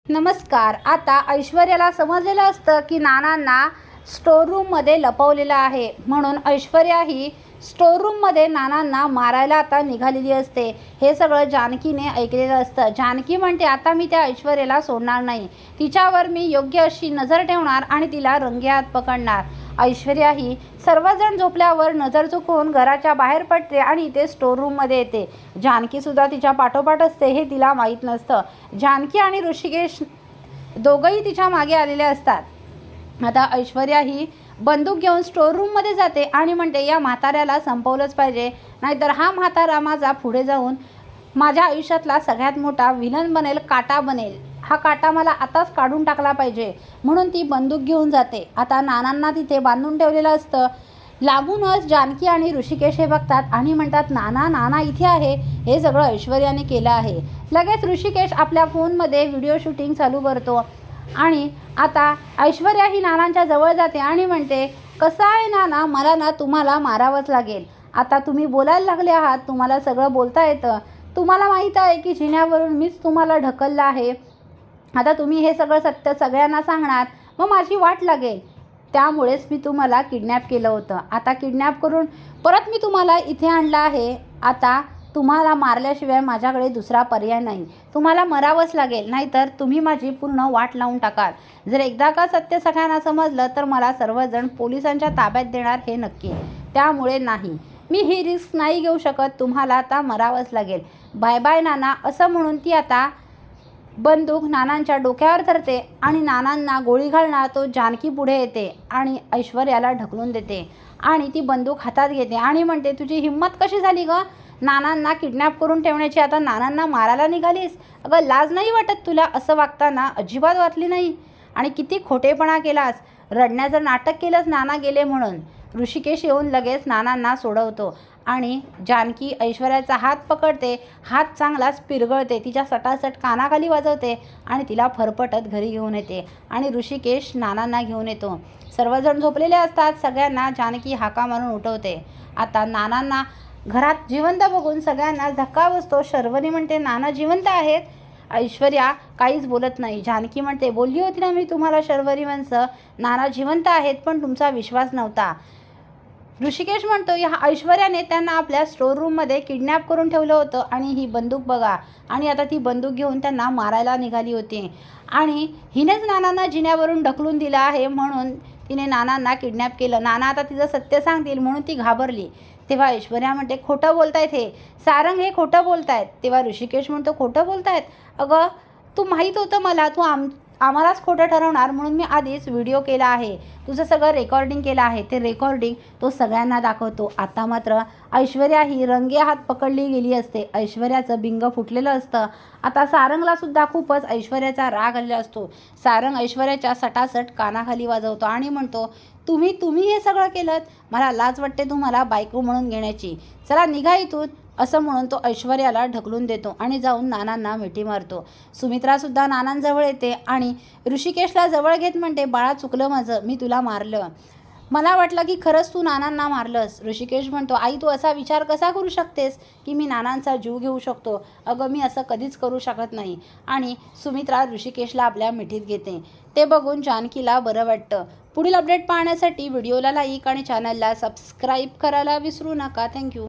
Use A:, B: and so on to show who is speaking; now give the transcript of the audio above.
A: नमस्कार। आता ऐश्वर्याला समजलेलं असतं की नानांना स्टोर रूममध्ये लपवलेलं आहे, म्हणून ऐश्वर्या ही स्टोर रूममध्ये नानांना मारायला आता निघालेली असते। हे सगळं जानकीने ऐकलेलं असतं। जानकी म्हणते, आता मी त्या ऐश्वर्याला सोडणार नाही, तिच्यावर मी योग्य अशी नजर ठेवणार आणि तिला रंगेहात पकडणार। ऐश्वर्या ही सर्वजण झोपल्यावर नजर चुकवून घराच्या बाहेर पडते आणि इथे स्टोर रूममध्ये येते। जानकीसुद्धा तिच्या पाठोपाठ असते, हे तिला माहीत नसतं। जानकी आणि ऋषिकेश दोघंही तिच्या मागे आलेले असतात। आता ऐश्वर्या ही बंदूक घेऊन स्टोर रूममध्ये जाते आणि म्हणते, या म्हाताऱ्याला संपवलंच पाहिजे, नाहीतर हा म्हातारा माझा पुढे जाऊन माझ्या आयुष्यातला सगळ्यात मोठा विलन बनेल, काटा बनेल। हा काटा मला आताच काढून टाकला पाहिजे, म्हणून ती बंदूक घेऊन जाते। आता नानांना तिथे बांधून ठेवलेलं असतं। लागूनच जानकी आणि ऋषिकेश हे बघतात आणि म्हणतात, नाना इथे आहे। हे सगळं ऐश्वर्याने केलं आहे। लगेच ऋषिकेश आपल्या फोनमध्ये व्हिडिओ शूटिंग चालू करतो आणि आता ऐश्वर्या ही नानांच्या जवळ जाते आणि म्हणते, कसं आहे नाना, मला ना तुम्हाला मारावंच लागेल। आता तुम्ही बोलायला लागले आहात, तुम्हाला सगळं बोलता येतं, तुम्हाला माहीत आहे की जिन्यावरून मीच तुम्हाला ढकललं आहे। आता तुम्ही हे सगळं सत्य सगळ्यांना सांगणार, मग माझी वाट लागेल। त्यामुळेच मी तुम्हाला किडनॅप केलं होतं। आता किडनॅप करून परत मी तुम्हाला इथे आणलं आहे। आता तुम्हाला मारल्याशिवाय माझ्याकडे दुसरा पर्याय नाही, तुम्हाला मरावंच लागेल, नाहीतर तुम्ही माझी पूर्ण वाट लावून टाकाल। जर एकदा का सत्य सगळ्यांना समजलं तर मला सर्वजण पोलिसांच्या ताब्यात देणार हे नक्की। त्यामुळे नाही, मी ही रिस्क नाही घेऊ शकत, तुम्हाला आता मरावंच लागेल। बाय बाय नाना, असं म्हणून ती आता बंदूक नानांच्या डोक्यावर धरते आणि नानांना गोळी घालणार तो जानकी पुढे येते आणि ऐश्वर्याला ढकलून देते आणि ती बंदूक हातात घेते आणि म्हणते, तुझी हिंमत कशी झाली गं नानांना किडनॅप करून ठेवण्याची? आता नानांना मारायला निघालीस? अगं लाज नाही वाटत तुला? असं वागताना अजिबात वाटली नाही आणि किती खोटेपणा केलास, रडण्याचं नाटक केलंस नाना गेले म्हणून। ऋषिकेश येऊन लगेच नानांना सोडवतो आणि जानकी ऐश्वर्याचा हात पकडते, हात चांगलाच पिरगळते, तिच्या सटासट कानाखाली वाजवते आणि तिला फरफटत घरी घेऊन येते आणि ऋषिकेश नानांना घेऊन येतो। सर्वजण झोपलेले असतात, सगळ्यांना जानकी हाका मारून उठवते। आता नानांना घरात जिवंत बघून सगळ्यांना धक्का बसतो। शर्वरी म्हणते, नाना जिवंत आहेत? ऐश्वर्या काहीच बोलत नाही। जानकी म्हणते, बोलली होती ना मी तुम्हाला शर्वरी वंश, नाना जिवंत आहेत, पण तुमचा विश्वास नव्हता। ऋषिकेश म्हणतो, या ऐश्वर्याने त्यांना आपल्या स्टोर रूममध्ये किडनॅप करून ठेवलं होतं आणि ही बंदूक बघा, आणि आता ती बंदूक घेऊन त्यांना मारायला निघाली होती आणि हिनेच नानांना जिन्यावरून ढकलून दिलं आहे, म्हणून तिने नानांना किडनॅप केलं। नाना आता तिचं सत्य सांगतील म्हणून ती घाबरली। तेव्हा ऐश्वर्या म्हणते, खोटं बोलतायत हे सारंग, हे खोटं बोलतायत। तेव्हा ऋषिकेश म्हणतो, खोटं बोलतायत? अगं तू माहीत होतं मला, तू आम्हालाच खोटं ठरवणार म्हणून मी आधीच व्हिडिओ केला आहे, तुझं सगळं रेकॉर्डिंग केलं आहे। ते रेकॉर्डिंग तो सगळ्यांना दाखवतो। आता मात्र ऐश्वर्या ही रंगेहात पकडली गेली असते। ऐश्वर्याचं बिंग फुटलेलं असतं। आता सारंगला सुद्धा खूपच ऐश्वर्याचा राग आलेला असतो। सारंग ऐश्वर्याच्या सटासट कानाखाली वाजवतो आणि म्हणतो, तुम्ही हे सगळं केलं, मला लाज वाटते तुम्हाला बायको म्हणून घेण्याची, चला निघा इथून, असं म्हणून तो ऐश्वर्याला ढकलून देतो आणि जाऊन नानांना मिठी मारतो। सुमित्रासुद्धा नानांजवळ येते आणि ऋषिकेशला जवळ घेत म्हणते, बाळा चुकलं माझं, मी तुला मारलं, मला वाटलं की खरंच तू नानांना मारलंस। ऋषिकेश म्हणतो, आई तू असा विचार कसा करू शकतेस की मी नानांचा जीव घेऊ शकतो? अगं मी असं कधीच करू शकत नाही। आणि सुमित्रा ऋषिकेशला आपल्या मिठीत घेते। ते बघून जानकीला बरं वाटतं। पुढील अपडेट पाहण्यासाठी व्हिडिओला लाईक आणि चॅनलला सबस्क्राईब करायला विसरू नका। थँक्यू।